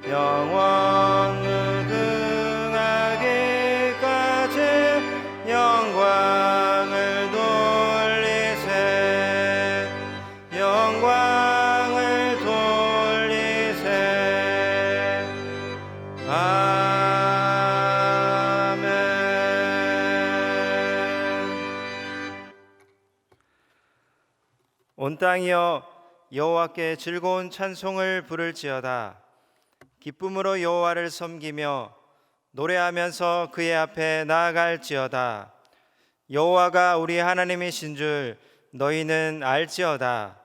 영원 무궁하기까지 영광을 돌리세. 영광을 돌리세. 아멘. 온 땅이여 여호와께 즐거운 찬송을 부를지어다. 기쁨으로 여호와를 섬기며 노래하면서 그의 앞에 나아갈지어다. 여호와가 우리 하나님이신 줄 너희는 알지어다.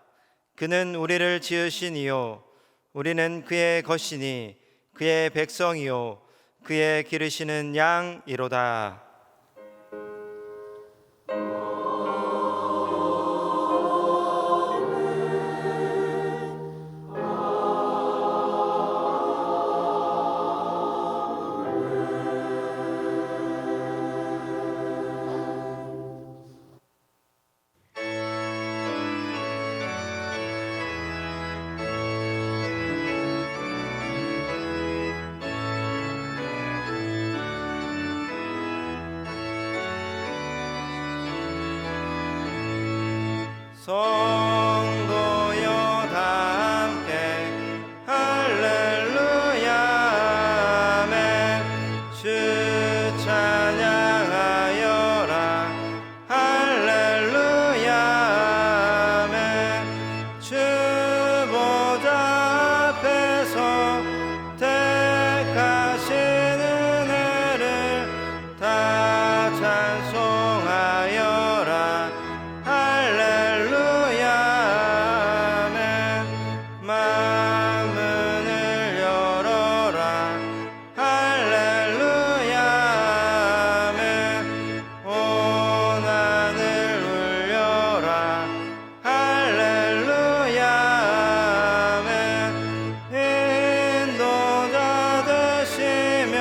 그는 우리를 지으신 이요 우리는 그의 것이니 그의 백성이요 그의 기르시는 양이로다. 성도여 다 함께 할렐루야 아멘. 주 찬양하여라 할렐루야 아멘. 주 보좌 앞에서 택하신 은혜를 다 찬송하여라 할렐루야 아멘. 만문을 열어라 할렐루야 아멘. 온 하늘 울려라 할렐루야 아멘. 인도자 되시며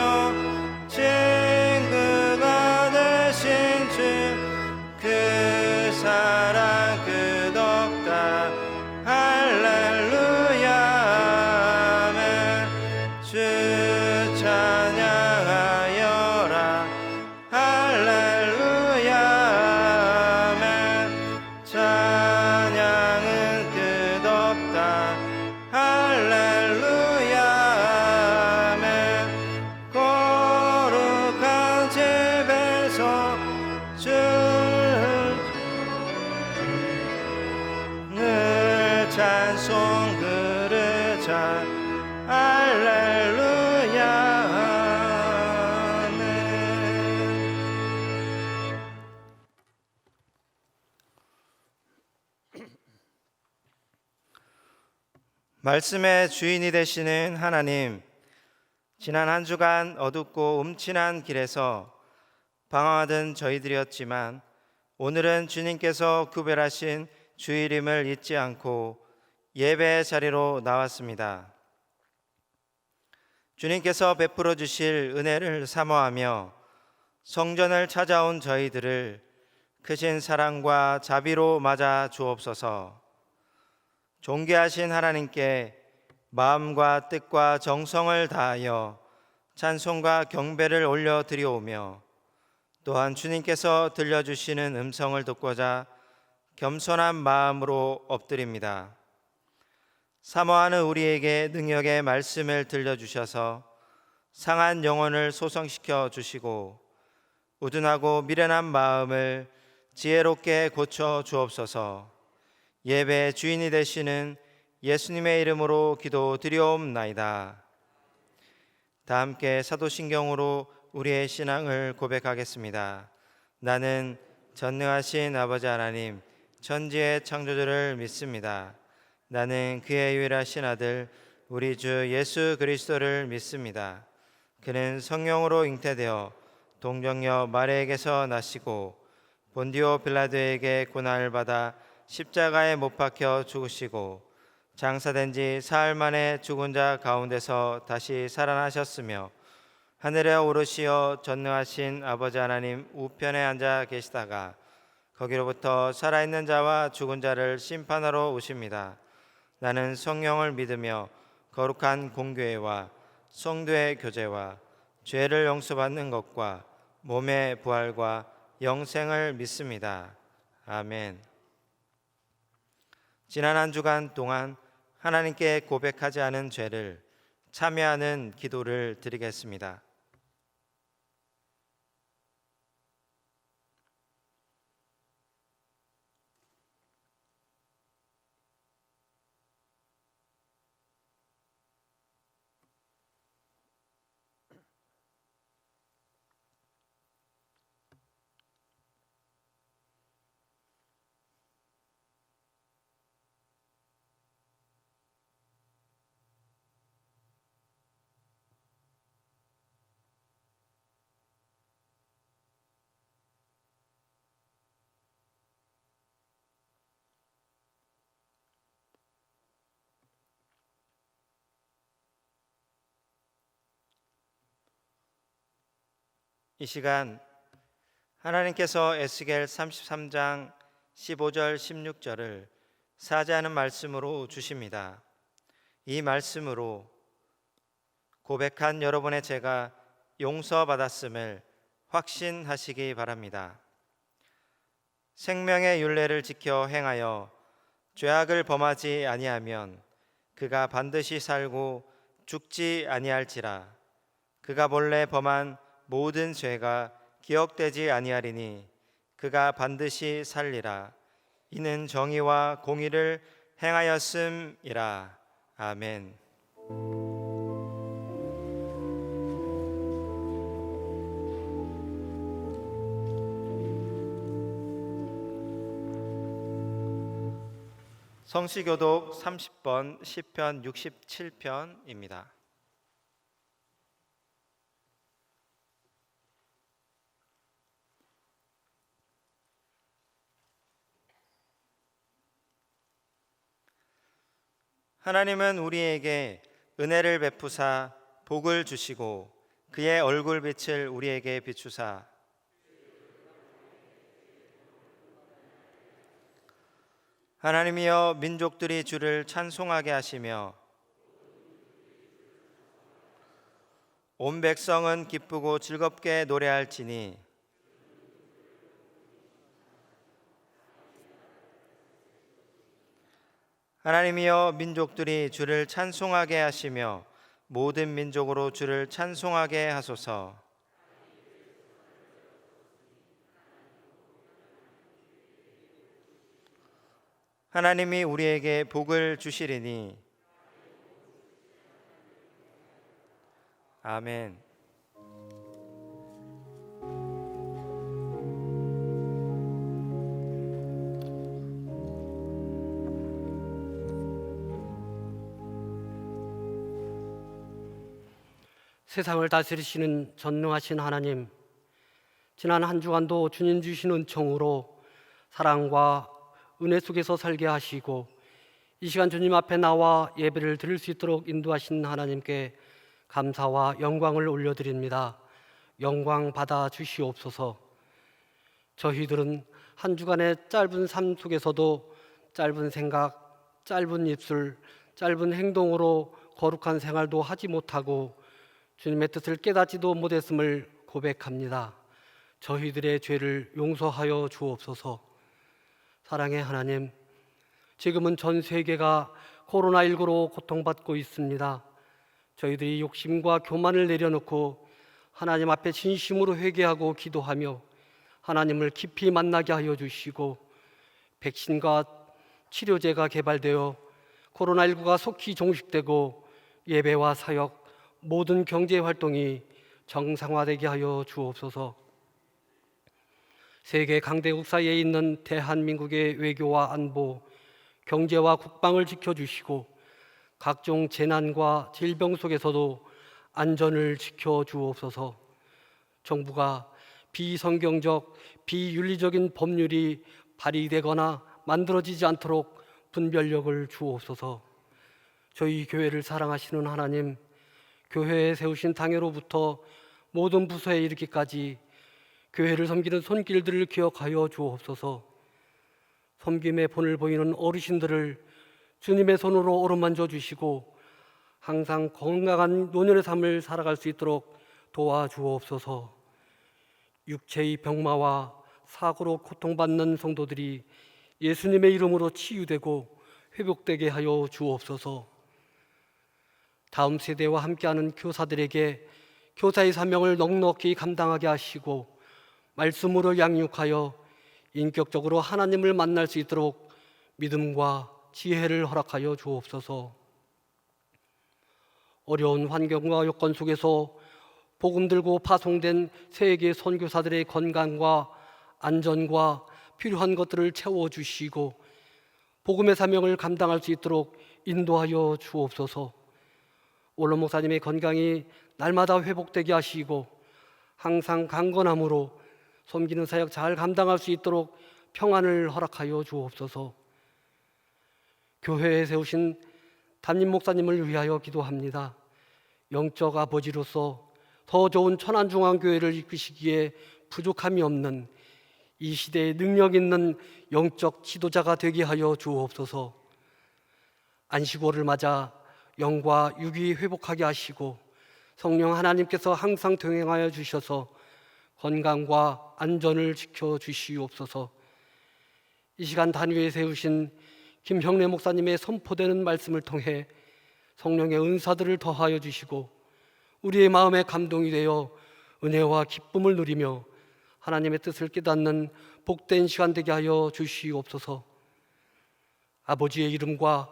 친구가 되신 주 그 사랑 끝없다 할렐루야 아멘. 주 찬양하여라 할렐루야 아멘. 찬양은 끝없다 할렐루야 아멘. 거룩한 집에서 늘 찬송 부르자 할렐루야 아멘. 말씀의 주인이 되시는 하나님, 지난 한 주간 어둡고 음침한 길에서 방황하던 저희들이었지만 오늘은 주님께서 구별하신 주일임을 잊지 않고 예배의 자리로 나왔습니다. 주님께서 베풀어 주실 은혜를 사모하며 성전을 찾아온 저희들을 크신 사랑과 자비로 맞아 주옵소서. 존귀하신 하나님께 마음과 뜻과 정성을 다하여 찬송과 경배를 올려드리오며 또한 주님께서 들려주시는 음성을 듣고자 겸손한 마음으로 엎드립니다. 사모하는 우리에게 능력의 말씀을 들려주셔서 상한 영혼을 소성시켜 주시고 우둔하고 미련한 마음을 지혜롭게 고쳐 주옵소서. 예배의 주인이 되시는 예수님의 이름으로 기도드리옵나이다. 다 함께 사도신경으로 우리의 신앙을 고백하겠습니다. 나는 전능하신 아버지 하나님 천지의 창조주를 믿습니다. 나는 그의 유일하신 아들 우리 주 예수 그리스도를 믿습니다. 그는 성령으로 잉태되어 동정녀 마리아에게서 나시고 본디오 빌라도에게 고난을 받아 십자가에 못 박혀 죽으시고 장사된 지 사흘 만에 죽은 자 가운데서 다시 살아나셨으며 하늘에 오르시어 전능하신 아버지 하나님 우편에 앉아 계시다가 거기로부터 살아있는 자와 죽은 자를 심판하러 오십니다. 나는 성령을 믿으며 거룩한 공교회와 성도의 교제와 죄를 용서받는 것과 몸의 부활과 영생을 믿습니다. 아멘. 지난 한 주간 동안 하나님께 고백하지 않은 죄를 참여하는 기도를 드리겠습니다. 이 시간 하나님께서 에스겔 33장 15절 16절을 사제하는 말씀으로 주십니다. 이 말씀으로 고백한 여러분의 죄가 용서받았음을 확신하시기 바랍니다. 생명의 율례를 지켜 행하여 죄악을 범하지 아니하면 그가 반드시 살고 죽지 아니할지라. 그가 본래 범한 모든 죄가 기억되지 아니하리니 그가 반드시 살리라. 이는 정의와 공의를 행하였음이라. 아멘. 성시교독 30번 시편 67편입니다. 하나님은 우리에게 은혜를 베푸사 복을 주시고 그의 얼굴빛을 우리에게 비추사 하나님이여 민족들이 주를 찬송하게 하시며 온 백성은 기쁘고 즐겁게 노래할지니 하나님이여 민족들이 주를 찬송하게 하시며 모든 민족으로 주를 찬송하게 하소서. 하나님이 우리에게 복을 주시리니 아멘. 세상을 다스리시는 전능하신 하나님, 지난 한 주간도 주님 주신 은총으로 사랑과 은혜 속에서 살게 하시고 이 시간 주님 앞에 나와 예배를 드릴 수 있도록 인도하신 하나님께 감사와 영광을 올려드립니다. 영광 받아 주시옵소서. 저희들은 한 주간의 짧은 삶 속에서도 짧은 생각, 짧은 입술, 짧은 행동으로 거룩한 생활도 하지 못하고 주님의 뜻을 깨닫지도 못했음을 고백합니다. 저희들의 죄를 용서하여 주옵소서. 사랑의 하나님, 지금은 전 세계가 코로나19로 고통받고 있습니다. 저희들이 욕심과 교만을 내려놓고 하나님 앞에 진심으로 회개하고 기도하며 하나님을 깊이 만나게 하여 주시고 백신과 치료제가 개발되어 코로나19가 속히 종식되고 예배와 사역, 모든 경제 활동이 정상화되게 하여 주옵소서. 세계 강대국 사이에 있는 대한민국의 외교와 안보, 경제와 국방을 지켜주시고 각종 재난과 질병 속에서도 안전을 지켜주옵소서. 정부가 비성경적, 비윤리적인 법률이 발의되거나 만들어지지 않도록 분별력을 주옵소서. 저희 교회를 사랑하시는 하나님, 교회에 세우신 당회로부터 모든 부서에 이르기까지 교회를 섬기는 손길들을 기억하여 주옵소서. 섬김의 본을 보이는 어르신들을 주님의 손으로 어루만져 주시고 항상 건강한 노년의 삶을 살아갈 수 있도록 도와주옵소서. 육체의 병마와 사고로 고통받는 성도들이 예수님의 이름으로 치유되고 회복되게 하여 주옵소서. 다음 세대와 함께하는 교사들에게 교사의 사명을 넉넉히 감당하게 하시고 말씀으로 양육하여 인격적으로 하나님을 만날 수 있도록 믿음과 지혜를 허락하여 주옵소서. 어려운 환경과 여건 속에서 복음 들고 파송된 세계 선교사들의 건강과 안전과 필요한 것들을 채워주시고 복음의 사명을 감당할 수 있도록 인도하여 주옵소서. 올로 목사님의 건강이 날마다 회복되게 하시고 항상 강건함으로 섬기는 사역 잘 감당할 수 있도록 평안을 허락하여 주옵소서. 교회에 세우신 담임 목사님을 위하여 기도합니다. 영적 아버지로서 더 좋은 천안중앙교회를 이끄시기에 부족함이 없는 이 시대에 능력 있는 영적 지도자가 되게 하여 주옵소서. 안식월을 맞아 영과 육이 회복하게 하시고 성령 하나님께서 항상 동행하여 주셔서 건강과 안전을 지켜 주시옵소서. 이 시간 단위에 세우신 김형래 목사님의 선포되는 말씀을 통해 성령의 은사들을 더하여 주시고 우리의 마음에 감동이 되어 은혜와 기쁨을 누리며 하나님의 뜻을 깨닫는 복된 시간 되게 하여 주시옵소서. 아버지의 이름과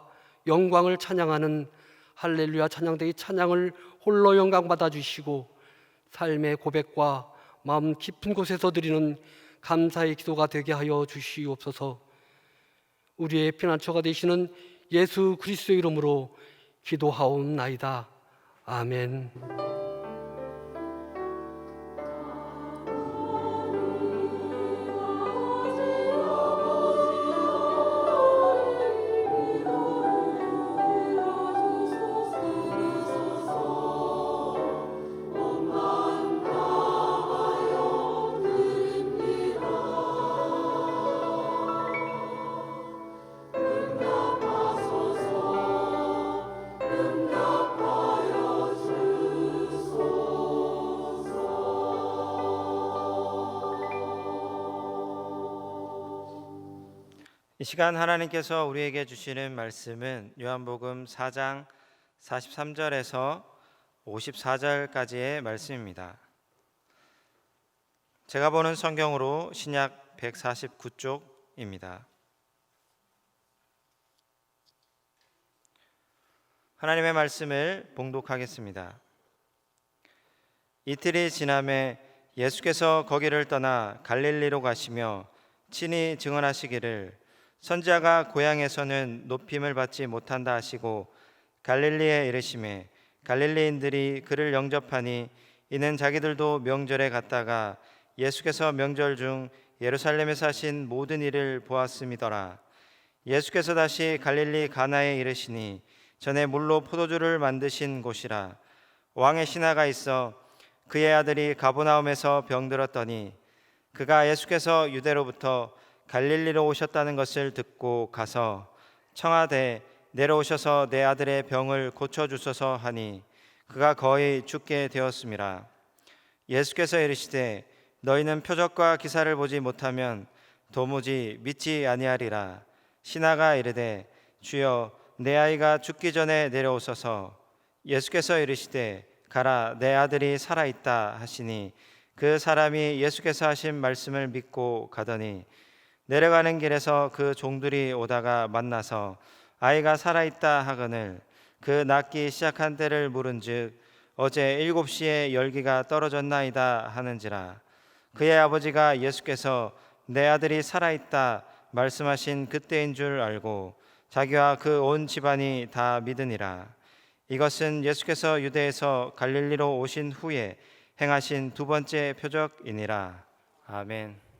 영광을 찬양하는 할렐루야 찬양대의 찬양을 홀로 영광 받아 주시고 삶의 고백과 마음 깊은 곳에서 드리는 감사의 기도가 되게 하여 주시옵소서. 우리의 피난처가 되시는 예수 그리스도의 이름으로 기도하옵나이다. 아멘. 이 시간 하나님께서 우리에게 주시는 말씀은 요한복음 4장 43절에서 54절까지의 말씀입니다. 제가 보는 성경으로 신약 149쪽입니다. 하나님의 말씀을 봉독하겠습니다. 이틀이 지남에 예수께서 거기를 떠나 갈릴리로 가시며 친히 증언하시기를 선지자가 고향에서는 높임을 받지 못한다 하시고 갈릴리에 이르시매 갈릴리인들이 그를 영접하니 이는 자기들도 명절에 갔다가 예수께서 명절 중 예루살렘에서 하신 모든 일을 보았음이더라. 예수께서 다시 갈릴리 가나에 이르시니 전에 물로 포도주를 만드신 곳이라. 왕의 신하가 있어 그의 아들이 가버나움에서 병들었더니 그가 예수께서 유대로부터 갈릴리로 오셨다는 것을 듣고 가서 청하되 내려오셔서 내 아들의 병을 고쳐주소서 하니 그가 거의 죽게 되었음이라. 예수께서 이르시되 너희는 표적과 기사를 보지 못하면 도무지 믿지 아니하리라. 신하가 이르되 주여 내 아이가 죽기 전에 내려오소서. 예수께서 이르시되 가라 내 아들이 살아있다 하시니 그 사람이 예수께서 하신 말씀을 믿고 가더니 내려가는 길에서 그 종들이 오다가 만나서 아이가 살아있다 하거늘 그 낫기 시작한 때를 물은즉 어제 7시에 열기가 떨어졌나이다 하는지라. 그의 아버지가 예수께서 내 아들이 살아있다 말씀하신 그때인 줄 알고 자기와 그 온 집안이 다 믿으니라. 이것은 예수께서 유대에서 갈릴리로 오신 후에 행하신 두 번째 표적이니라. 아멘.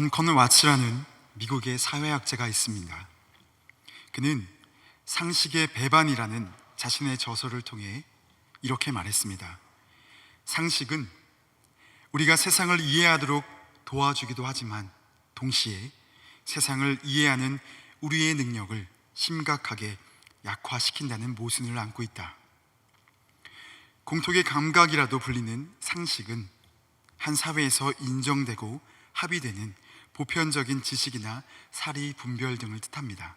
던컨 와츠라는 미국의 사회학자가 있습니다. 그는 상식의 배반이라는 자신의 저서를 통해 이렇게 말했습니다. 상식은 우리가 세상을 이해하도록 도와주기도 하지만 동시에 세상을 이해하는 우리의 능력을 심각하게 약화시킨다는 모순을 안고 있다. 공통의 감각이라도 불리는 상식은 한 사회에서 인정되고 합의되는 보편적인 지식이나 사리 분별 등을 뜻합니다.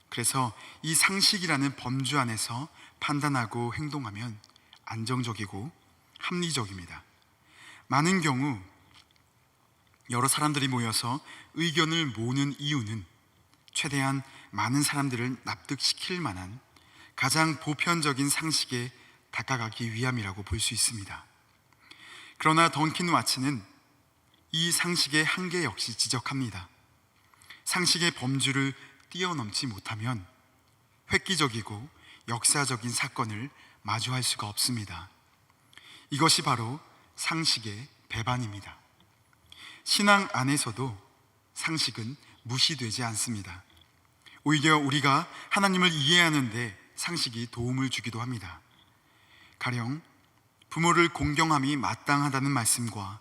그래서 이 상식이라는 범주 안에서 판단하고 행동하면 안정적이고 합리적입니다. 많은 경우 여러 사람들이 모여서 의견을 모으는 이유는 최대한 많은 사람들을 납득시킬 만한 가장 보편적인 상식에 다가가기 위함이라고 볼 수 있습니다. 그러나 던킨 와츠는 이 상식의 한계 역시 지적합니다. 상식의 범주를 뛰어넘지 못하면 획기적이고 역사적인 사건을 마주할 수가 없습니다. 이것이 바로 상식의 배반입니다. 신앙 안에서도 상식은 무시되지 않습니다. 오히려 우리가 하나님을 이해하는 데 상식이 도움을 주기도 합니다. 가령 부모를 공경함이 마땅하다는 말씀과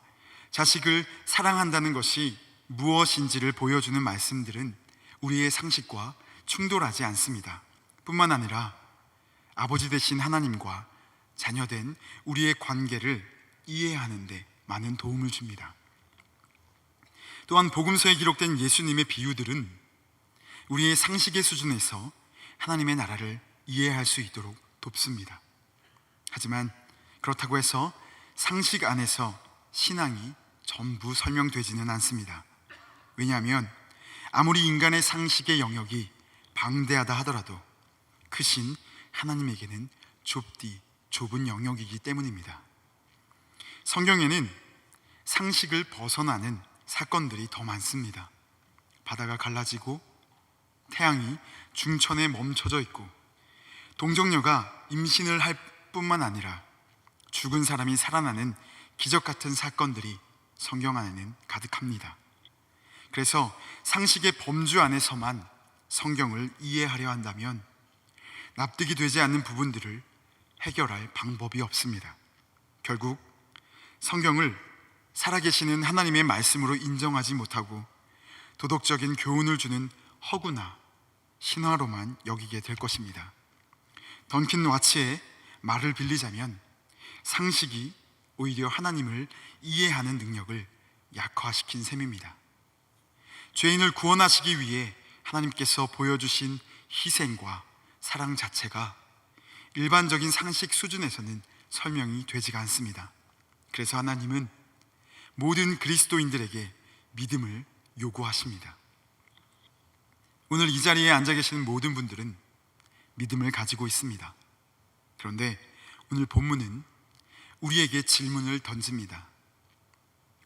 자식을 사랑한다는 것이 무엇인지를 보여주는 말씀들은 우리의 상식과 충돌하지 않습니다. 뿐만 아니라 아버지 되신 하나님과 자녀된 우리의 관계를 이해하는 데 많은 도움을 줍니다. 또한 복음서에 기록된 예수님의 비유들은 우리의 상식의 수준에서 하나님의 나라를 이해할 수 있도록 돕습니다. 하지만 그렇다고 해서 상식 안에서 신앙이 전부 설명되지는 않습니다. 왜냐하면 아무리 인간의 상식의 영역이 방대하다 하더라도 크신 하나님에게는 좁은 영역이기 때문입니다. 성경에는 상식을 벗어나는 사건들이 더 많습니다. 바다가 갈라지고 태양이 중천에 멈춰져 있고 동정녀가 임신을 할 뿐만 아니라 죽은 사람이 살아나는 기적 같은 사건들이 성경 안에는 가득합니다. 그래서 상식의 범주 안에서만 성경을 이해하려 한다면 납득이 되지 않는 부분들을 해결할 방법이 없습니다. 결국 성경을 살아계시는 하나님의 말씀으로 인정하지 못하고 도덕적인 교훈을 주는 허구나 신화로만 여기게 될 것입니다. 던킨 와츠의 말을 빌리자면 상식이 오히려 하나님을 이해하는 능력을 약화시킨 셈입니다. 죄인을 구원하시기 위해 하나님께서 보여주신 희생과 사랑 자체가 일반적인 상식 수준에서는 설명이 되지가 않습니다. 그래서 하나님은 모든 그리스도인들에게 믿음을 요구하십니다. 오늘 이 자리에 앉아 계시는 모든 분들은 믿음을 가지고 있습니다. 그런데 오늘 본문은 우리에게 질문을 던집니다.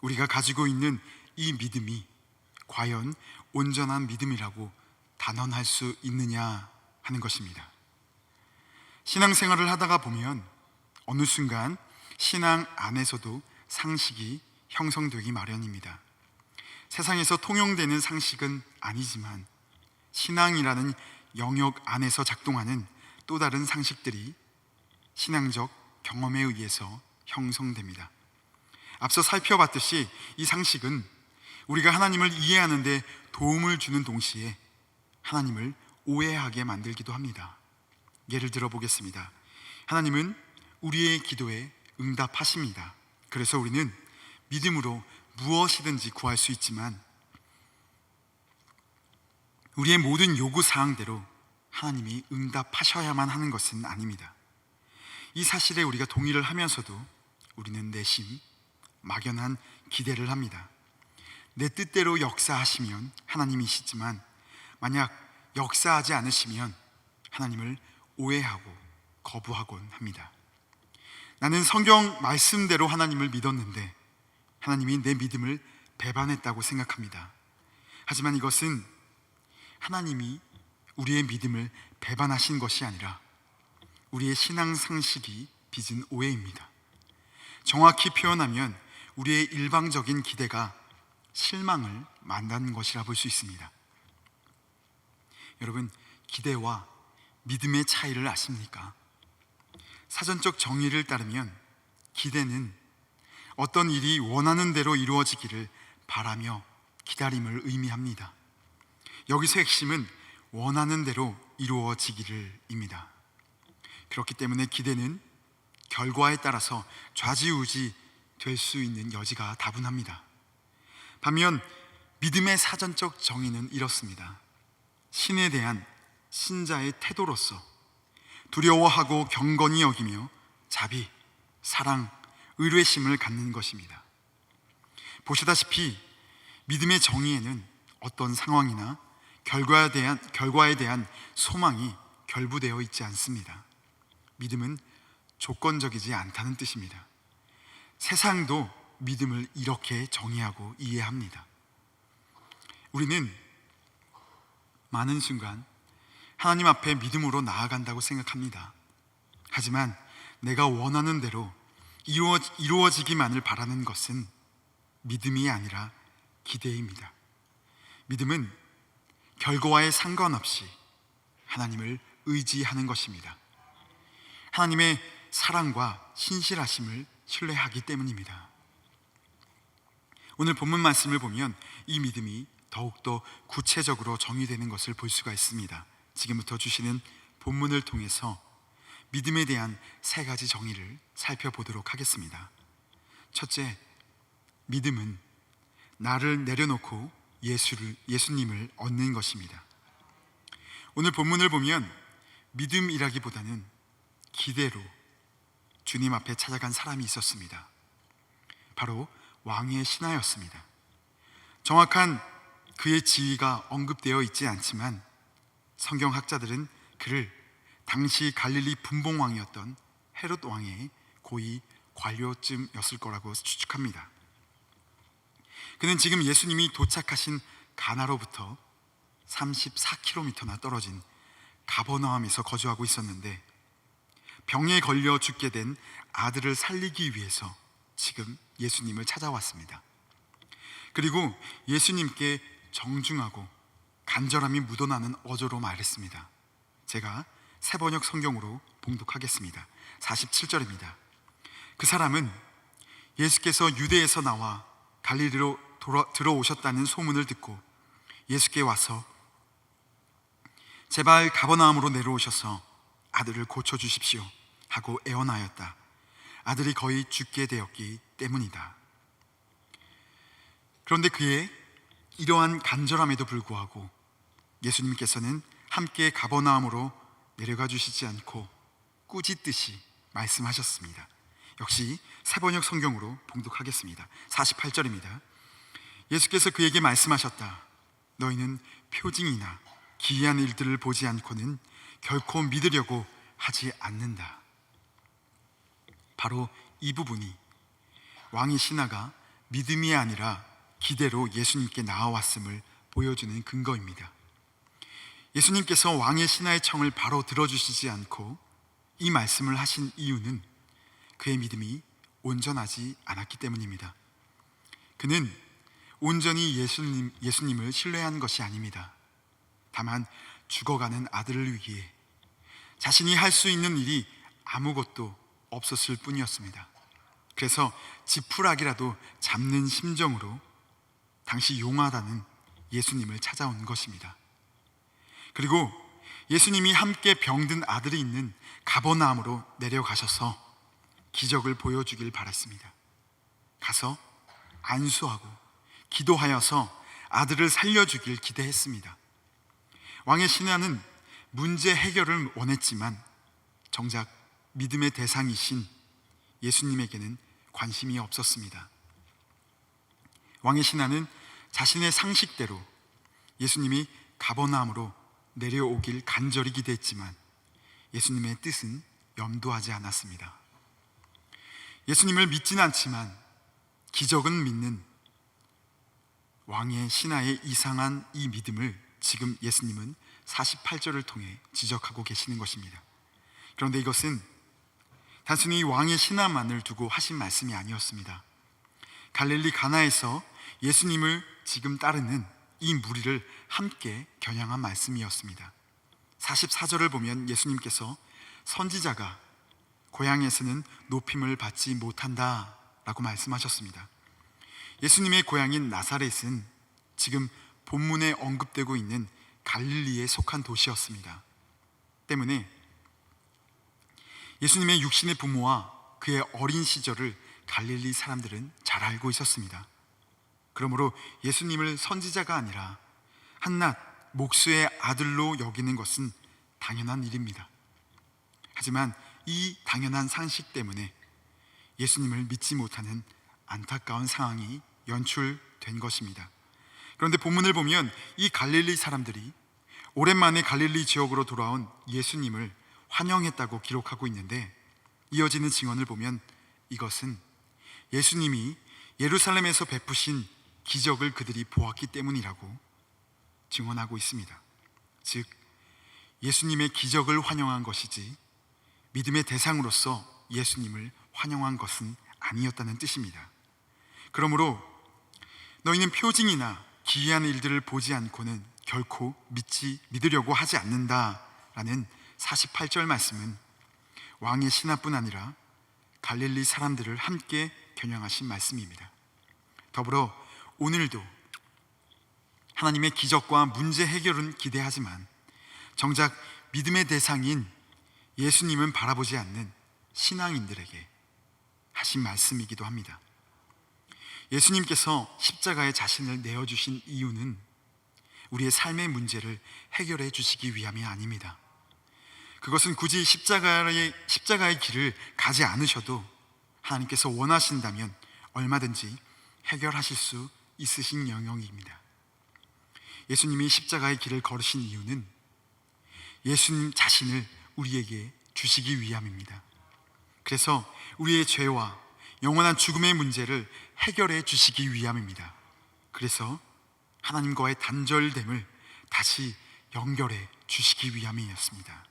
우리가 가지고 있는 이 믿음이 과연 온전한 믿음이라고 단언할 수 있느냐 하는 것입니다. 신앙생활을 하다가 보면 어느 순간 신앙 안에서도 상식이 형성되기 마련입니다. 세상에서 통용되는 상식은 아니지만 신앙이라는 영역 안에서 작동하는 또 다른 상식들이 신앙적 경험에 의해서 형성됩니다. 앞서 살펴봤듯이 이 상식은 우리가 하나님을 이해하는 데 도움을 주는 동시에 하나님을 오해하게 만들기도 합니다. 예를 들어 보겠습니다. 하나님은 우리의 기도에 응답하십니다. 그래서 우리는 믿음으로 무엇이든지 구할 수 있지만 우리의 모든 요구 사항대로 하나님이 응답하셔야만 하는 것은 아닙니다. 이 사실에 우리가 동의를 하면서도 우리는 내심 막연한 기대를 합니다. 내 뜻대로 역사하시면 하나님이시지만 만약 역사하지 않으시면 하나님을 오해하고 거부하곤 합니다. 나는 성경 말씀대로 하나님을 믿었는데 하나님이 내 믿음을 배반했다고 생각합니다. 하지만 이것은 하나님이 우리의 믿음을 배반하신 것이 아니라 우리의 신앙 상식이 빚은 오해입니다. 정확히 표현하면 우리의 일방적인 기대가 실망을 만난 것이라 볼 수 있습니다. 여러분, 기대와 믿음의 차이를 아십니까? 사전적 정의를 따르면 기대는 어떤 일이 원하는 대로 이루어지기를 바라며 기다림을 의미합니다. 여기서 핵심은 원하는 대로 이루어지기를입니다. 그렇기 때문에 기대는 결과에 따라서 좌지우지 될 수 있는 여지가 다분합니다. 반면 믿음의 사전적 정의는 이렇습니다. 신에 대한 신자의 태도로서 두려워하고 경건히 여기며 자비, 사랑, 의뢰심을 갖는 것입니다. 보시다시피 믿음의 정의에는 어떤 상황이나 결과에 대한 소망이 결부되어 있지 않습니다. 믿음은 조건적이지 않다는 뜻입니다. 세상도 믿음을 이렇게 정의하고 이해합니다. 우리는 많은 순간 하나님 앞에 믿음으로 나아간다고 생각합니다. 하지만 내가 원하는 대로 이루어지기만을 바라는 것은 믿음이 아니라 기대입니다. 믿음은 결과에 상관없이 하나님을 의지하는 것입니다. 하나님의 사랑과 신실하심을 신뢰하기 때문입니다. 오늘 본문 말씀을 보면 이 믿음이 더욱더 구체적으로 정의되는 것을 볼 수가 있습니다. 지금부터 주시는 본문을 통해서 믿음에 대한 세 가지 정의를 살펴보도록 하겠습니다. 첫째, 믿음은 나를 내려놓고 예수님을 얻는 것입니다. 오늘 본문을 보면 믿음이라기보다는 기대로 주님 앞에 찾아간 사람이 있었습니다. 바로 왕의 신하였습니다. 정확한 그의 지위가 언급되어 있지 않지만 성경학자들은 그를 당시 갈릴리 분봉왕이었던 헤롯 왕의 고위 관료쯤이었을 거라고 추측합니다. 그는 지금 예수님이 도착하신 가나로부터 34km나 떨어진 가버나움에서 거주하고 있었는데 병에 걸려 죽게 된 아들을 살리기 위해서 지금 예수님을 찾아왔습니다. 그리고 예수님께 정중하고 간절함이 묻어나는 어조로 말했습니다. 제가 새번역 성경으로 봉독하겠습니다. 47절입니다. 그 사람은 예수께서 유대에서 나와 갈릴리로 들어오셨다는 소문을 듣고 예수께 와서 제발 가버나움으로 내려오셔서 아들을 고쳐주십시오 하고 애원하였다. 아들이 거의 죽게 되었기 때문이다. 그런데 그의 이러한 간절함에도 불구하고 예수님께서는 함께 가버나움으로 내려가 주시지 않고 꾸짖듯이 말씀하셨습니다. 역시 새번역 성경으로 봉독하겠습니다. 48절입니다. 예수께서 그에게 말씀하셨다. 너희는 표징이나 기이한 일들을 보지 않고는 결코 믿으려고 하지 않는다. 바로 이 부분이 왕의 신하가 믿음이 아니라 기대로 예수님께 나아왔음을 보여주는 근거입니다. 예수님께서 왕의 신하의 청을 바로 들어주시지 않고 이 말씀을 하신 이유는 그의 믿음이 온전하지 않았기 때문입니다. 그는 온전히 예수님을 신뢰한 것이 아닙니다. 다만 죽어가는 아들을 위해 자신이 할 수 있는 일이 아무것도 없었을 뿐이었습니다. 그래서 지푸라기라도 잡는 심정으로 당시 용하다는 예수님을 찾아온 것입니다. 그리고 예수님이 함께 병든 아들이 있는 가버나움으로 내려가셔서 기적을 보여주길 바랐습니다. 가서 안수하고 기도하여서 아들을 살려주길 기대했습니다. 왕의 신하는 문제 해결을 원했지만 정작 믿음의 대상이신 예수님에게는 관심이 없었습니다. 왕의 신하는 자신의 상식대로 예수님이 가버나움으로 내려오길 간절히 기대했지만 예수님의 뜻은 염두하지 않았습니다. 예수님을 믿지는 않지만 기적은 믿는 왕의 신하의 이상한 이 믿음을 지금 예수님은 48절을 통해 지적하고 계시는 것입니다. 그런데 이것은 단순히 왕의 신하만을 두고 하신 말씀이 아니었습니다. 갈릴리 가나에서 예수님을 지금 따르는 이 무리를 함께 겨냥한 말씀이었습니다. 44절을 보면 예수님께서 선지자가 고향에서는 높임을 받지 못한다 라고 말씀하셨습니다. 예수님의 고향인 나사렛은 지금 본문에 언급되고 있는 갈릴리에 속한 도시였습니다. 때문에 예수님의 육신의 부모와 그의 어린 시절을 갈릴리 사람들은 잘 알고 있었습니다. 그러므로 예수님을 선지자가 아니라 한낱 목수의 아들로 여기는 것은 당연한 일입니다. 하지만 이 당연한 상식 때문에 예수님을 믿지 못하는 안타까운 상황이 연출된 것입니다. 그런데 본문을 보면 이 갈릴리 사람들이 오랜만에 갈릴리 지역으로 돌아온 예수님을 환영했다고 기록하고 있는데, 이어지는 증언을 보면 이것은 예수님이 예루살렘에서 베푸신 기적을 그들이 보았기 때문이라고 증언하고 있습니다. 즉, 예수님의 기적을 환영한 것이지 믿음의 대상으로서 예수님을 환영한 것은 아니었다는 뜻입니다. 그러므로 너희는 표징이나 기이한 일들을 보지 않고는 결코 믿으려고 하지 않는다라는 48절 말씀은 왕의 신하뿐 아니라 갈릴리 사람들을 함께 겨냥하신 말씀입니다. 더불어 오늘도 하나님의 기적과 문제 해결은 기대하지만 정작 믿음의 대상인 예수님은 바라보지 않는 신앙인들에게 하신 말씀이기도 합니다. 예수님께서 십자가에 자신을 내어주신 이유는 우리의 삶의 문제를 해결해 주시기 위함이 아닙니다. 그것은 굳이 십자가의 길을 가지 않으셔도 하나님께서 원하신다면 얼마든지 해결하실 수 있으신 영역입니다. 예수님이 십자가의 길을 걸으신 이유는 예수님 자신을 우리에게 주시기 위함입니다. 그래서 우리의 죄와 영원한 죽음의 문제를 해결해 주시기 위함입니다. 그래서 하나님과의 단절됨을 다시 연결해 주시기 위함이었습니다.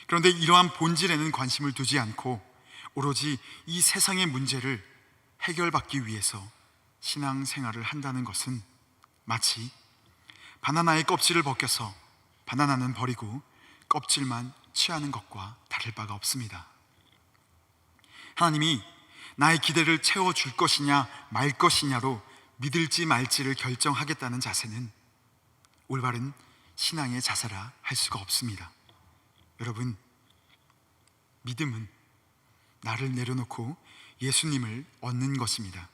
그런데 이러한 본질에는 관심을 두지 않고 오로지 이 세상의 문제를 해결받기 위해서 신앙생활을 한다는 것은 마치 바나나의 껍질을 벗겨서 바나나는 버리고 껍질만 취하는 것과 다를 바가 없습니다. 하나님이 나의 기대를 채워줄 것이냐 말 것이냐로 믿을지 말지를 결정하겠다는 자세는 올바른 신앙의 자세라 할 수가 없습니다. 여러분, 믿음은 나를 내려놓고 예수님을 얻는 것입니다.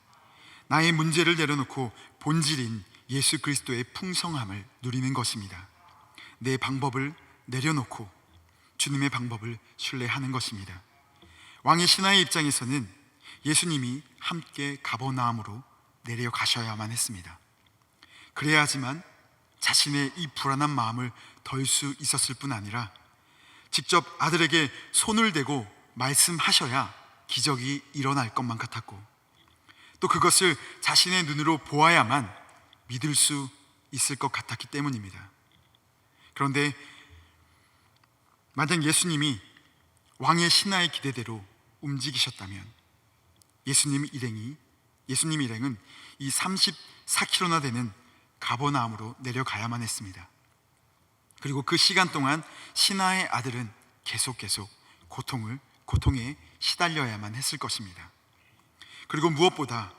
나의 문제를 내려놓고 본질인 예수 그리스도의 풍성함을 누리는 것입니다. 내 방법을 내려놓고 주님의 방법을 신뢰하는 것입니다. 왕의 신하의 입장에서는 예수님이 함께 가버나움으로 내려가셔야만 했습니다. 그래야지만 자신의 이 불안한 마음을 덜 수 있었을 뿐 아니라 직접 아들에게 손을 대고 말씀하셔야 기적이 일어날 것만 같았고, 또 그것을 자신의 눈으로 보아야만 믿을 수 있을 것 같았기 때문입니다. 그런데 만약 예수님이 왕의 신하의 기대대로 움직이셨다면 예수님 일행은 이 34km나 되는 가버나움으로 내려가야만 했습니다. 그리고 그 시간 동안 신하의 아들은 계속 고통에 시달려야만 했을 것입니다. 그리고 무엇보다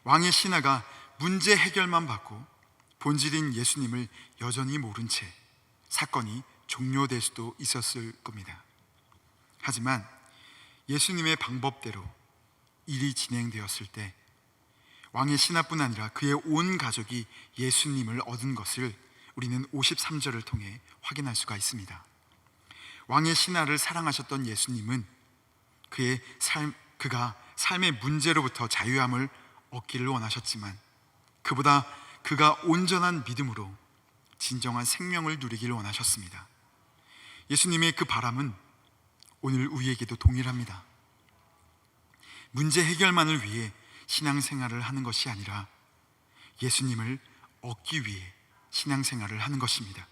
왕의 신하가 문제 해결만 받고 본질인 예수님을 여전히 모른 채 사건이 종료될 수도 있었을 겁니다. 하지만 예수님의 방법대로 일이 진행되었을 때 왕의 신하뿐 아니라 그의 온 가족이 예수님을 얻은 것을 우리는 53절을 통해 확인할 수가 있습니다. 왕의 신하를 사랑하셨던 예수님은 그가 삶의 문제로부터 자유함을 얻기를 원하셨지만 그보다 그가 온전한 믿음으로 진정한 생명을 누리기를 원하셨습니다. 예수님의 그 바람은 오늘 우리에게도 동일합니다. 문제 해결만을 위해 신앙생활을 하는 것이 아니라 예수님을 얻기 위해 신앙생활을 하는 것입니다.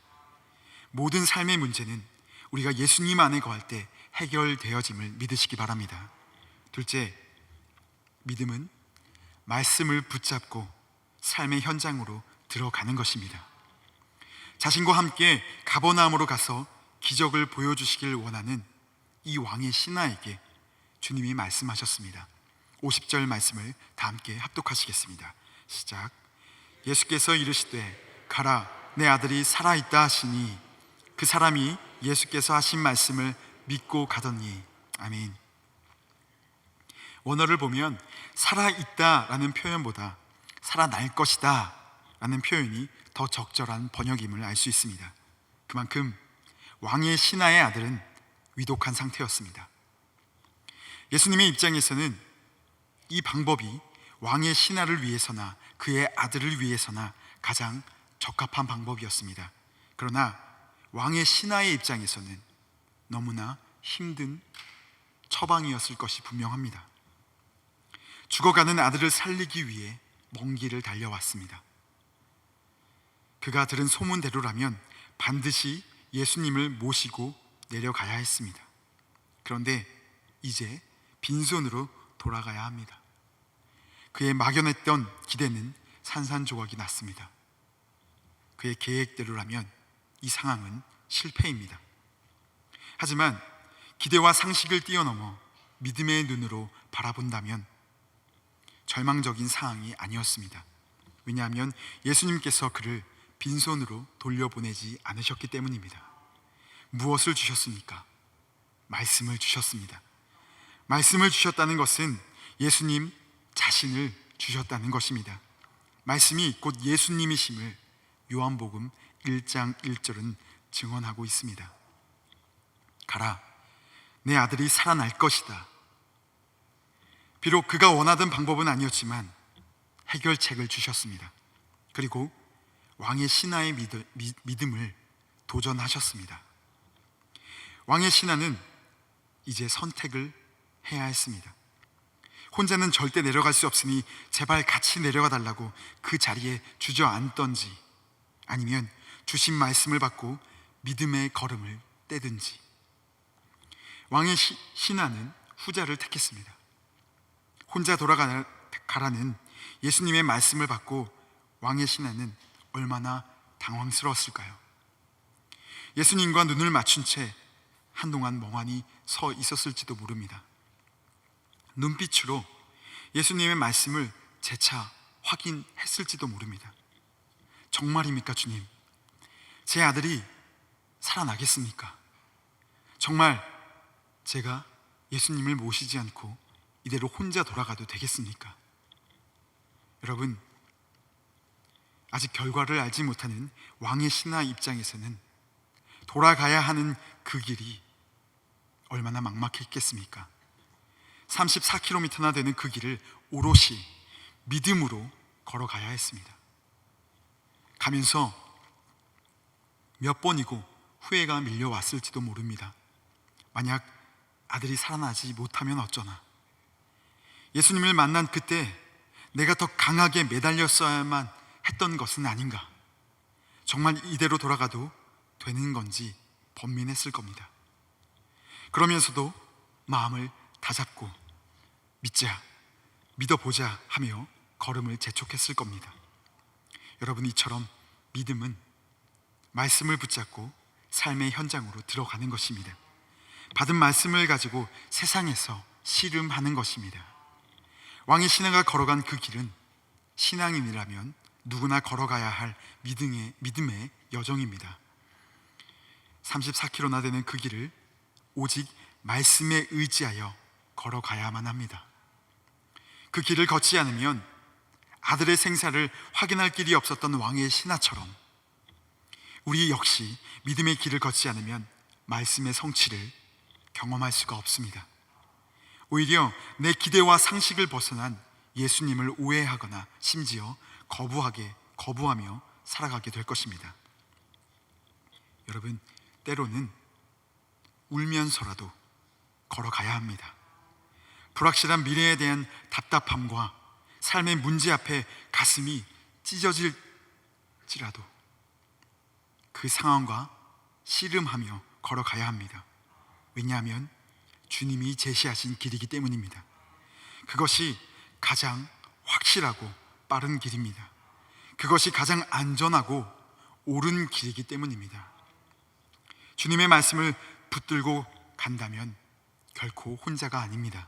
모든 삶의 문제는 우리가 예수님 안에 거할 때 해결되어짐을 믿으시기 바랍니다. 둘째, 믿음은 말씀을 붙잡고 삶의 현장으로 들어가는 것입니다. 자신과 함께 가버나움으로 가서 기적을 보여주시길 원하는 이 왕의 신하에게 주님이 말씀하셨습니다. 50절 말씀을 다 함께 합독하시겠습니다. 시작. 예수께서 이르시되 가라, 내 아들이 살아있다 하시니 그 사람이 예수께서 하신 말씀을 믿고 가더니. 아멘. 원어를 보면 살아있다라는 표현보다 살아날 것이다 라는 표현이 더 적절한 번역임을 알 수 있습니다. 그만큼 왕의 신하의 아들은 위독한 상태였습니다. 예수님의 입장에서는 이 방법이 왕의 신하를 위해서나 그의 아들을 위해서나 가장 적합한 방법이었습니다. 그러나 왕의 신하의 입장에서는 너무나 힘든 처방이었을 것이 분명합니다. 죽어가는 아들을 살리기 위해 먼 길을 달려왔습니다. 그가 들은 소문대로라면 반드시 예수님을 모시고 내려가야 했습니다. 그런데 이제 빈손으로 돌아가야 합니다. 그의 막연했던 기대는 산산조각이 났습니다. 그의 계획대로라면 이 상황은 실패입니다. 하지만 기대와 상식을 뛰어넘어 믿음의 눈으로 바라본다면 절망적인 상황이 아니었습니다. 왜냐하면 예수님께서 그를 빈손으로 돌려보내지 않으셨기 때문입니다. 무엇을 주셨습니까? 말씀을 주셨습니다. 말씀을 주셨다는 것은 예수님 자신을 주셨다는 것입니다. 말씀이 곧 예수님이심을 요한복음 1장 1절은 증언하고 있습니다. 가라, 내 아들이 살아날 것이다. 비록 그가 원하던 방법은 아니었지만 해결책을 주셨습니다. 그리고 왕의 신하의 믿음을 도전하셨습니다. 왕의 신하는 이제 선택을 해야 했습니다. 혼자는 절대 내려갈 수 없으니 제발 같이 내려가 달라고 그 자리에 주저앉던지, 아니면 주신 말씀을 받고 믿음의 걸음을 떼든지. 왕의 신하는 후자를 택했습니다. 혼자 돌아가라는 예수님의 말씀을 받고 왕의 신하는 얼마나 당황스러웠을까요? 예수님과 눈을 맞춘 채 한동안 멍하니 서 있었을지도 모릅니다. 눈빛으로 예수님의 말씀을 재차 확인했을지도 모릅니다. 정말입니까, 주님? 제 아들이 살아나겠습니까? 정말 제가 예수님을 모시지 않고 이대로 혼자 돌아가도 되겠습니까? 여러분, 아직 결과를 알지 못하는 왕의 신하 입장에서는 돌아가야 하는 그 길이 얼마나 막막했겠습니까? 34km나 되는 그 길을 오롯이 믿음으로 걸어가야 했습니다. 가면서 몇 번이고 후회가 밀려왔을지도 모릅니다. 만약 아들이 살아나지 못하면 어쩌나? 예수님을 만난 그때 내가 더 강하게 매달렸어야만 했던 것은 아닌가? 정말 이대로 돌아가도 되는 건지 번민했을 겁니다. 그러면서도 마음을 다잡고 믿자, 믿어보자 하며 걸음을 재촉했을 겁니다. 여러분, 이처럼 믿음은 말씀을 붙잡고 삶의 현장으로 들어가는 것입니다. 받은 말씀을 가지고 세상에서 씨름하는 것입니다. 왕의 신하가 걸어간 그 길은 신앙인이라면 누구나 걸어가야 할 믿음의 여정입니다. 34km나 되는 그 길을 오직 말씀에 의지하여 걸어가야만 합니다. 그 길을 걷지 않으면 아들의 생사를 확인할 길이 없었던 왕의 신하처럼 우리 역시 믿음의 길을 걷지 않으면 말씀의 성취를 경험할 수가 없습니다. 오히려 내 기대와 상식을 벗어난 예수님을 오해하거나 심지어 거부하며 살아가게 될 것입니다. 여러분, 때로는 울면서라도 걸어가야 합니다. 불확실한 미래에 대한 답답함과 삶의 문제 앞에 가슴이 찢어질지라도 그 상황과 씨름하며 걸어가야 합니다. 왜냐하면 주님이 제시하신 길이기 때문입니다. 그것이 가장 확실하고 빠른 길입니다. 그것이 가장 안전하고 옳은 길이기 때문입니다. 주님의 말씀을 붙들고 간다면 결코 혼자가 아닙니다.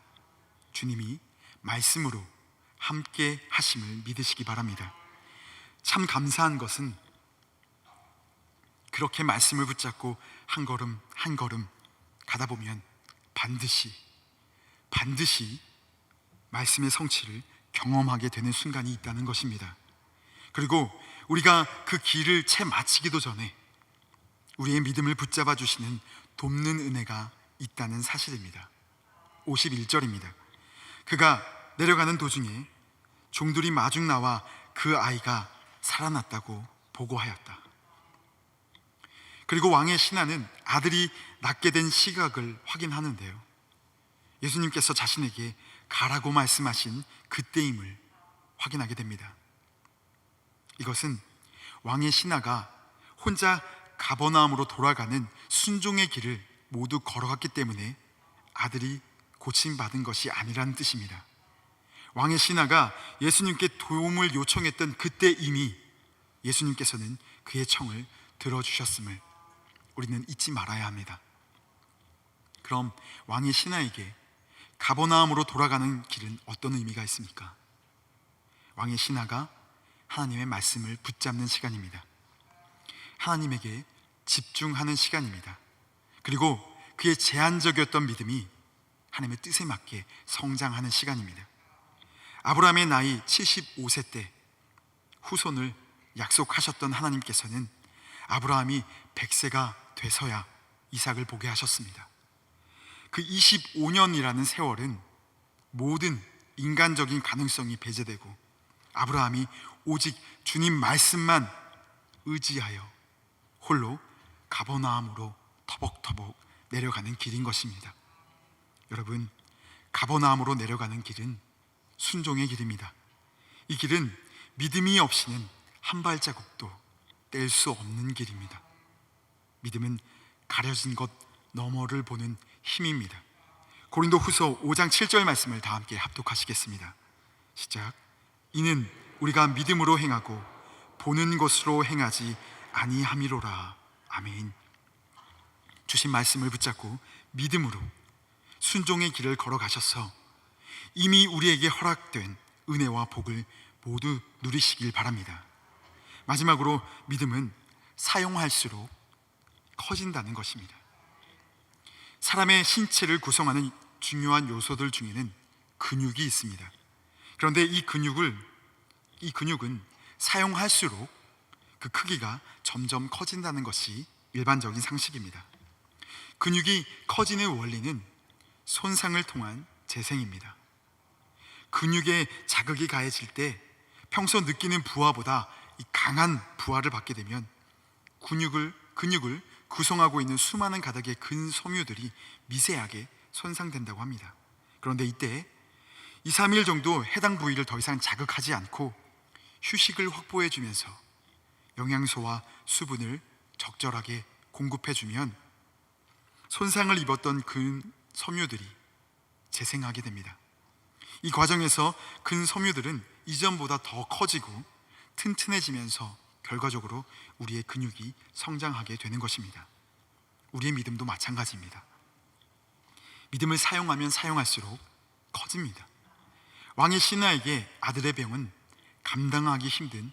주님이 말씀으로 함께 하심을 믿으시기 바랍니다. 참 감사한 것은 그렇게 말씀을 붙잡고 한 걸음 한 걸음 가다 보면 반드시 말씀의 성취를 경험하게 되는 순간이 있다는 것입니다. 그리고 우리가 그 길을 채 마치기도 전에 우리의 믿음을 붙잡아 주시는 돕는 은혜가 있다는 사실입니다. 51절입니다. 그가 내려가는 도중에 종들이 마중 나와 그 아이가 살아났다고 보고하였다. 그리고 왕의 신하는 아들이 낳게 된 시각을 확인하는데요, 예수님께서 자신에게 가라고 말씀하신 그때임을 확인하게 됩니다. 이것은 왕의 신하가 혼자 가버나움으로 돌아가는 순종의 길을 모두 걸어갔기 때문에 아들이 고침받은 것이 아니라는 뜻입니다. 왕의 신하가 예수님께 도움을 요청했던 그때 이미 예수님께서는 그의 청을 들어주셨음을 우리는 잊지 말아야 합니다. 그럼 왕의 신하에게 가버나움으로 돌아가는 길은 어떤 의미가 있습니까? 왕의 신하가 하나님의 말씀을 붙잡는 시간입니다. 하나님에게 집중하는 시간입니다. 그리고 그의 제한적이었던 믿음이 하나님의 뜻에 맞게 성장하는 시간입니다. 아브라함의 나이 75세 때 후손을 약속하셨던 하나님께서는 아브라함이 100세가 돼서야 이삭을 보게 하셨습니다. 그 25년이라는 세월은 모든 인간적인 가능성이 배제되고 아브라함이 오직 주님 말씀만 의지하여 홀로 가버나움으로 터벅터벅 내려가는 길인 것입니다. 여러분, 가버나움으로 내려가는 길은 순종의 길입니다. 이 길은 믿음이 없이는 한 발자국도 뗄 수 없는 길입니다. 믿음은 가려진 것 너머를 보는 힘입니다. 고린도후서 5장 7절 말씀을 다 함께 합독하시겠습니다. 시작. 이는 우리가 믿음으로 행하고 보는 것으로 행하지 아니함이로라. 아멘. 주신 말씀을 붙잡고 믿음으로 순종의 길을 걸어가셔서 이미 우리에게 허락된 은혜와 복을 모두 누리시길 바랍니다. 마지막으로 믿음은 사용할수록 커진다는 것입니다. 사람의 신체를 구성하는 중요한 요소들 중에는 근육이 있습니다. 그런데 이 근육은 사용할수록 그 크기가 점점 커진다는 것이 일반적인 상식입니다. 근육이 커지는 원리는 손상을 통한 재생입니다. 근육에 자극이 가해질 때 평소 느끼는 부하보다 강한 부하를 받게 되면 근육을 구성하고 있는 수많은 가닥의 근섬유들이 미세하게 손상된다고 합니다. 그런데 이때 2, 3일 정도 해당 부위를 더 이상 자극하지 않고 휴식을 확보해 주면서 영양소와 수분을 적절하게 공급해 주면 손상을 입었던 근섬유들이 재생하게 됩니다. 이 과정에서 근섬유들은 이전보다 더 커지고 튼튼해지면서 결과적으로 우리의 근육이 성장하게 되는 것입니다. 우리의 믿음도 마찬가지입니다. 믿음을 사용하면 사용할수록 커집니다. 왕의 신하에게 아들의 병은 감당하기 힘든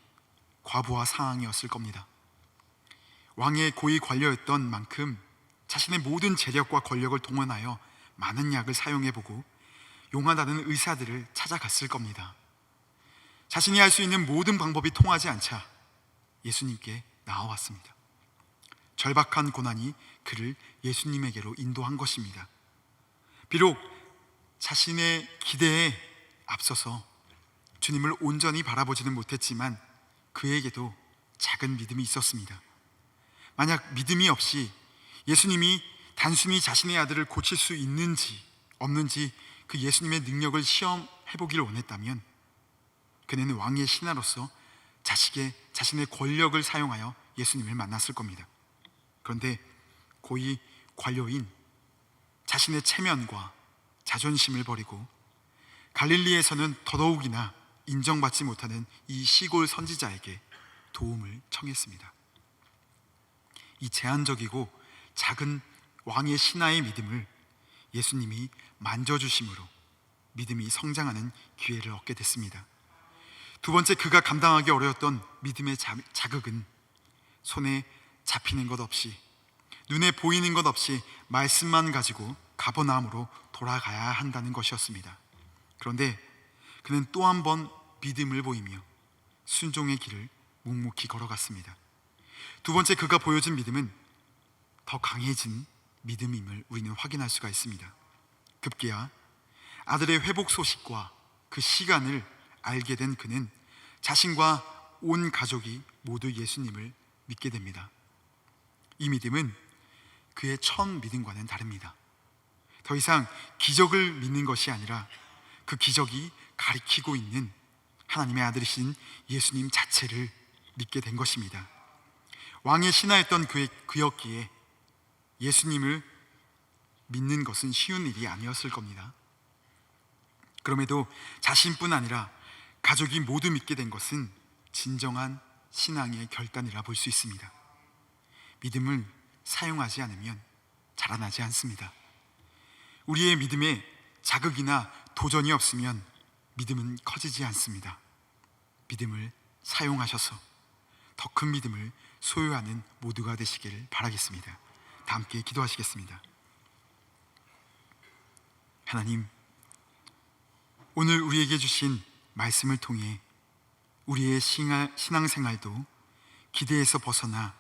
과부하 상황이었을 겁니다. 왕의 고위 관료였던 만큼 자신의 모든 재력과 권력을 동원하여 많은 약을 사용해보고 용하다는 의사들을 찾아갔을 겁니다. 자신이 할 수 있는 모든 방법이 통하지 않자 예수님께 나와왔습니다. 절박한 고난이 그를 예수님에게로 인도한 것입니다. 비록 자신의 기대에 앞서서 주님을 온전히 바라보지는 못했지만 그에게도 작은 믿음이 있었습니다. 만약 믿음이 없이 예수님이 단순히 자신의 아들을 고칠 수 있는지 없는지 그 예수님의 능력을 시험해보기를 원했다면 그는 왕의 신하로서 자신의 권력을 사용하여 예수님을 만났을 겁니다. 그런데 고위 관료인 자신의 체면과 자존심을 버리고 갈릴리에서는 더더욱이나 인정받지 못하는 이 시골 선지자에게 도움을 청했습니다. 이 제한적이고 작은 왕의 신하의 믿음을 예수님이 만져주심으로 믿음이 성장하는 기회를 얻게 됐습니다. 두 번째, 그가 감당하기 어려웠던 믿음의 자극은 손에 잡히는 것 없이, 눈에 보이는 것 없이 말씀만 가지고 가버나움으로 돌아가야 한다는 것이었습니다. 그런데 그는 또 한 번 믿음을 보이며 순종의 길을 묵묵히 걸어갔습니다. 두 번째, 그가 보여준 믿음은 더 강해진 믿음임을 우리는 확인할 수가 있습니다. 급기야 아들의 회복 소식과 그 시간을 알게 된 그는 자신과 온 가족이 모두 예수님을 믿게 됩니다. 이 믿음은 그의 첫 믿음과는 다릅니다. 더 이상 기적을 믿는 것이 아니라 그 기적이 가리키고 있는 하나님의 아들이신 예수님 자체를 믿게 된 것입니다. 왕의 신하였던 그였기에 예수님을 믿는 것은 쉬운 일이 아니었을 겁니다. 그럼에도 자신뿐 아니라 가족이 모두 믿게 된 것은 진정한 신앙의 결단이라 볼 수 있습니다. 믿음을 사용하지 않으면 자라나지 않습니다. 우리의 믿음에 자극이나 도전이 없으면 믿음은 커지지 않습니다. 믿음을 사용하셔서 더 큰 믿음을 소유하는 모두가 되시기를 바라겠습니다. 다 함께 기도하시겠습니다. 하나님, 오늘 우리에게 주신 말씀을 통해 우리의 신앙생활도 기대에서 벗어나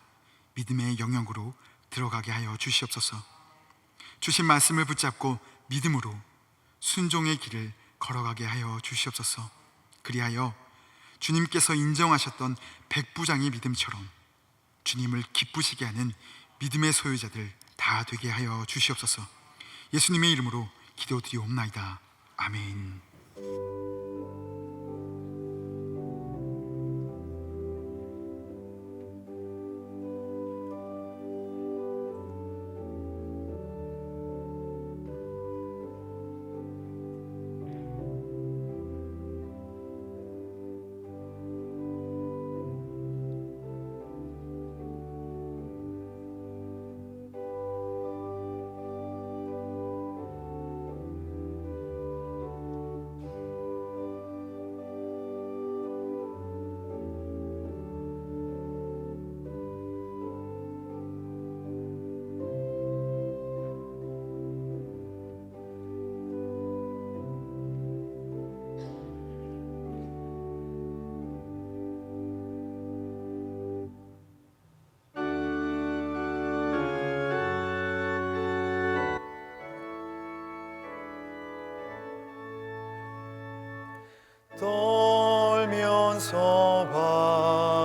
믿음의 영역으로 들어가게 하여 주시옵소서. 주신 말씀을 붙잡고 믿음으로 순종의 길을 걸어가게 하여 주시옵소서. 그리하여 주님께서 인정하셨던 백부장의 믿음처럼 주님을 기쁘시게 하는 믿음의 소유자들 다 되게 하여 주시옵소서. 예수님의 이름으로 기도드리옵나이다. 아멘. 떨면서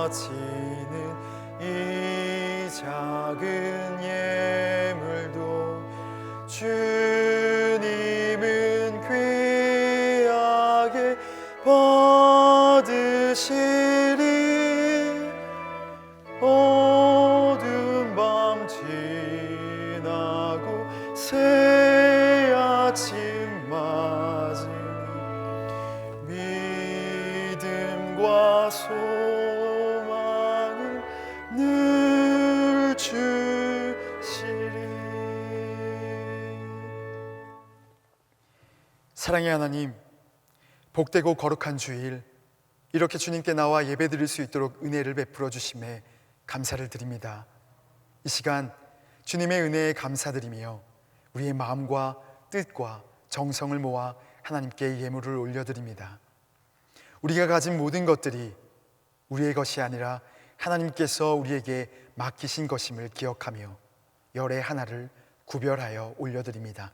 바치는 이 작은 예물도 주님은 귀하게 받으시리. 어두운 밤 지나고 새 아침 맞으니 믿음과 소망을 늘 주시리. 사랑의 하나님, 복되고 거룩한 주일, 이렇게 주님께 나와 예배드릴 수 있도록 은혜를 베풀어 주심에 감사를 드립니다. 이 시간 주님의 은혜에 감사드리며 우리의 마음과 뜻과 정성을 모아 하나님께 예물을 올려드립니다. 우리가 가진 모든 것들이 우리의 것이 아니라 하나님께서 우리에게 맡기신 것임을 기억하며 열의 하나를 구별하여 올려드립니다.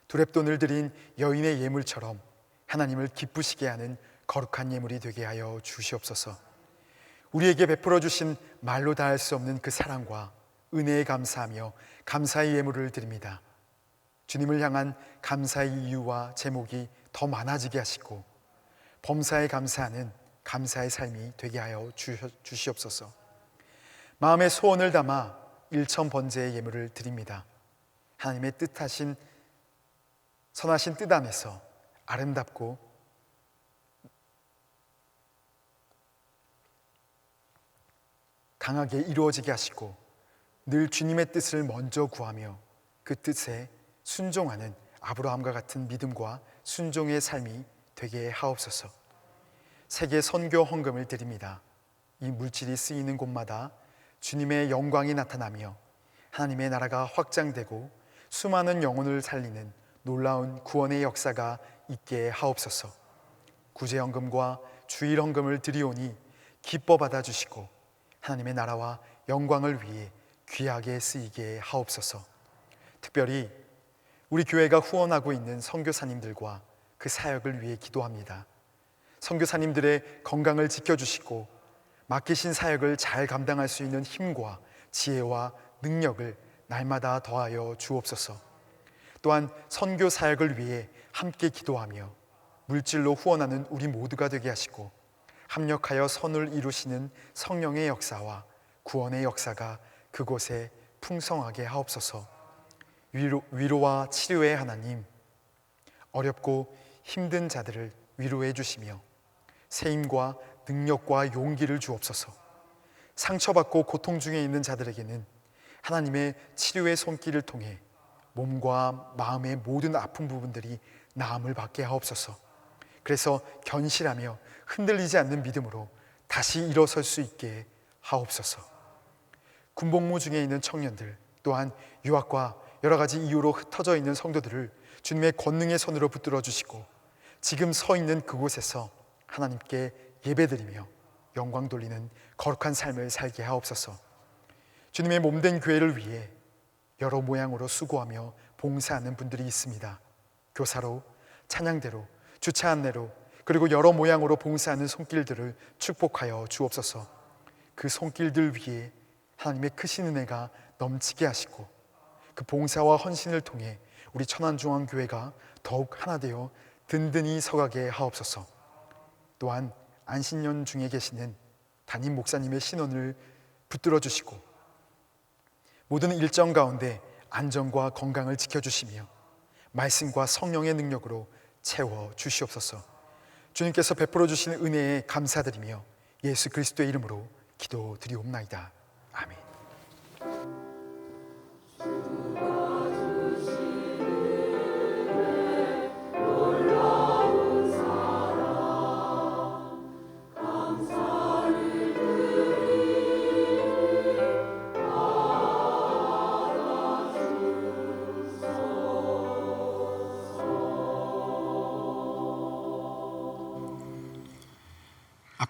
두렙돈을 드린 여인의 예물처럼 하나님을 기쁘시게 하는 거룩한 예물이 되게 하여 주시옵소서. 우리에게 베풀어 주신 말로 다할 수 없는 그 사랑과 은혜에 감사하며 감사의 예물을 드립니다. 주님을 향한 감사의 이유와 제목이 더 많아지게 하시고 범사에 감사하는 감사의 삶이 되게 하여 주시옵소서. 마음의 소원을 담아 일천번제의 예물을 드립니다. 하나님의 뜻하신 선하신 뜻 안에서 아름답고 강하게 이루어지게 하시고 늘 주님의 뜻을 먼저 구하며 그 뜻에 순종하는 아브라함과 같은 믿음과 순종의 삶이 되게 하옵소서. 세계 선교 헌금을 드립니다. 이 물질이 쓰이는 곳마다 주님의 영광이 나타나며 하나님의 나라가 확장되고 수많은 영혼을 살리는 놀라운 구원의 역사가 있게 하옵소서. 구제헌금과 주일헌금을 드리오니 기뻐 받아주시고 하나님의 나라와 영광을 위해 귀하게 쓰이게 하옵소서. 특별히 우리 교회가 후원하고 있는 선교사님들과 그 사역을 위해 기도합니다. 선교사님들의 건강을 지켜주시고 맡기신 사역을 잘 감당할 수 있는 힘과 지혜와 능력을 날마다 더하여 주옵소서. 또한 선교 사역을 위해 함께 기도하며 물질로 후원하는 우리 모두가 되게 하시고 합력하여 선을 이루시는 성령의 역사와 구원의 역사가 그곳에 풍성하게 하옵소서. 위로와 치료의 하나님, 어렵고 힘든 자들을 위로해 주시며 세임과 능력과 용기를 주옵소서. 상처받고 고통 중에 있는 자들에게는 하나님의 치료의 손길을 통해 몸과 마음의 모든 아픈 부분들이 나음을 받게 하옵소서. 그래서 견실하며 흔들리지 않는 믿음으로 다시 일어설 수 있게 하옵소서. 군복무 중에 있는 청년들, 또한 유학과 여러 가지 이유로 흩어져 있는 성도들을 주님의 권능의 손으로 붙들어 주시고 지금 서 있는 그곳에서 하나님께 예배드리며 영광 돌리는 거룩한 삶을 살게 하옵소서. 주님의 몸된 교회를 위해 여러 모양으로 수고하며 봉사하는 분들이 있습니다. 교사로, 찬양대로, 주차 안내로, 그리고 여러 모양으로 봉사하는 손길들을 축복하여 주옵소서. 그 손길들 위에 하나님의 크신 은혜가 넘치게 하시고 그 봉사와 헌신을 통해 우리 천안중앙교회가 더욱 하나 되어 든든히 서가게 하옵소서. 또한 안신년 중에 계시는 담임 목사님의 신원을 붙들어 주시고 모든 일정 가운데 안전과 건강을 지켜주시며 말씀과 성령의 능력으로 채워 주시옵소서. 주님께서 베풀어 주시는 은혜에 감사드리며 예수 그리스도의 이름으로 기도드리옵나이다. 아멘.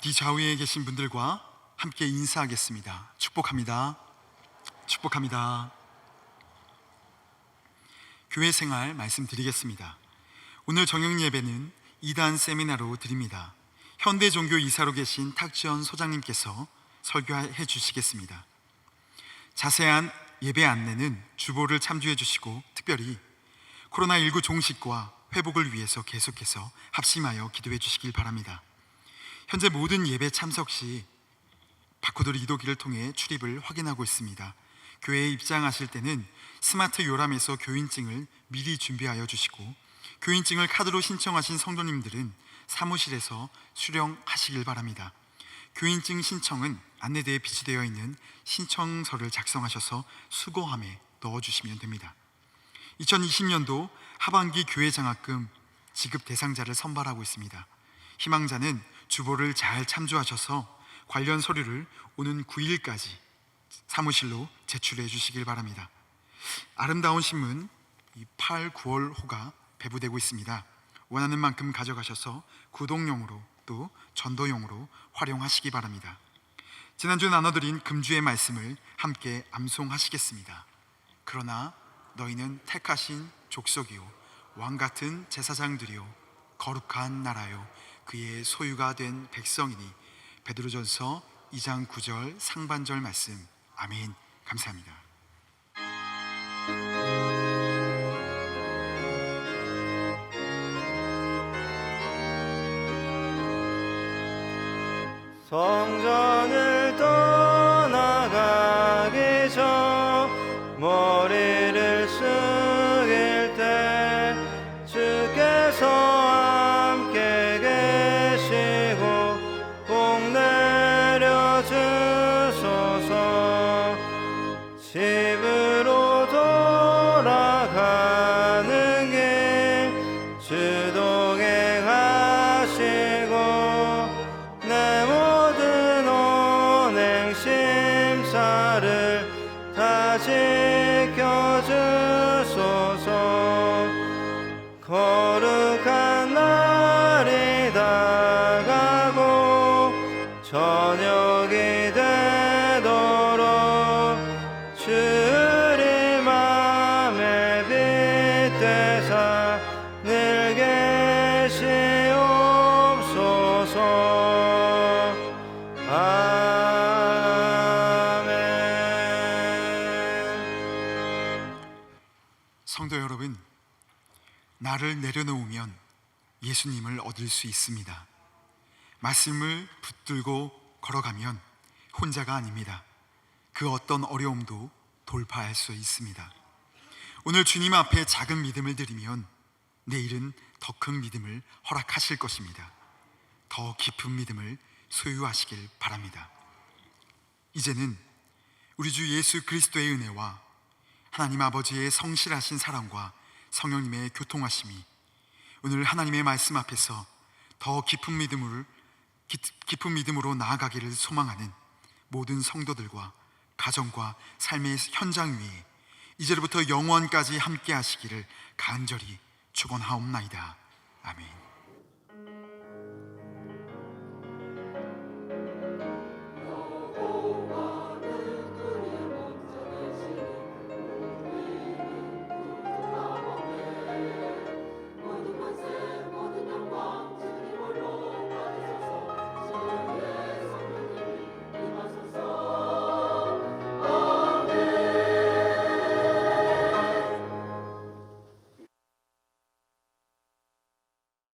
앞뒤 좌우에 계신 분들과 함께 인사하겠습니다. 축복합니다. 축복합니다. 교회 생활 말씀드리겠습니다. 오늘 정영 예배는 2단 세미나로 드립니다. 현대종교 이사로 계신 탁지원 소장님께서 설교해 주시겠습니다. 자세한 예배 안내는 주보를 참조해 주시고 특별히 코로나19 종식과 회복을 위해서 계속해서 합심하여 기도해 주시길 바랍니다. 현재 모든 예배 참석 시 바코드 리더기를 통해 출입을 확인하고 있습니다. 교회에 입장하실 때는 스마트 요람에서 교인증을 미리 준비하여 주시고 교인증을 카드로 신청하신 성도님들은 사무실에서 수령하시길 바랍니다. 교인증 신청은 안내대에 비치되어 있는 신청서를 작성하셔서 수거함에 넣어주시면 됩니다. 2020년도 하반기 교회 장학금 지급 대상자를 선발하고 있습니다. 희망자는 주보를 잘 참조하셔서 관련 서류를 오는 9일까지 사무실로 제출해 주시길 바랍니다. 아름다운 신문 8, 9월 호가 배부되고 있습니다. 원하는 만큼 가져가셔서 구독용으로 또 전도용으로 활용하시기 바랍니다. 지난주 나눠드린 금주의 말씀을 함께 암송하시겠습니다. 그러나 너희는 택하신 족속이요 왕같은 제사장들이요 거룩한 나라요 그의 소유가 된 백성이니. 베드로전서 2장 9절 상반절 말씀. 아멘. 감사합니다. 성전을 떠나가기 전 머리를 숙일 때 주께서 함께 계시고 복 내려 주소서. 거룩한 날이 다가고 저녁이 되도록 주님 맘에 빗대사 늘 계시옵소서. 아멘. 성도 여러분, 나를 내려놓으면 예수님을 얻을 수 있습니다. 말씀을 붙들고 걸어가면 혼자가 아닙니다. 그 어떤 어려움도 돌파할 수 있습니다. 오늘 주님 앞에 작은 믿음을 드리면 내일은 더 큰 믿음을 허락하실 것입니다. 더 깊은 믿음을 소유하시길 바랍니다. 이제는 우리 주 예수 그리스도의 은혜와 하나님 아버지의 성실하신 사랑과 성령님의 교통하심이 오늘 하나님의 말씀 앞에서 더 깊은 믿음으로 나아가기를 소망하는 모든 성도들과 가정과 삶의 현장 위에 이제로부터 영원까지 함께 하시기를 간절히 축원하옵나이다. 아멘.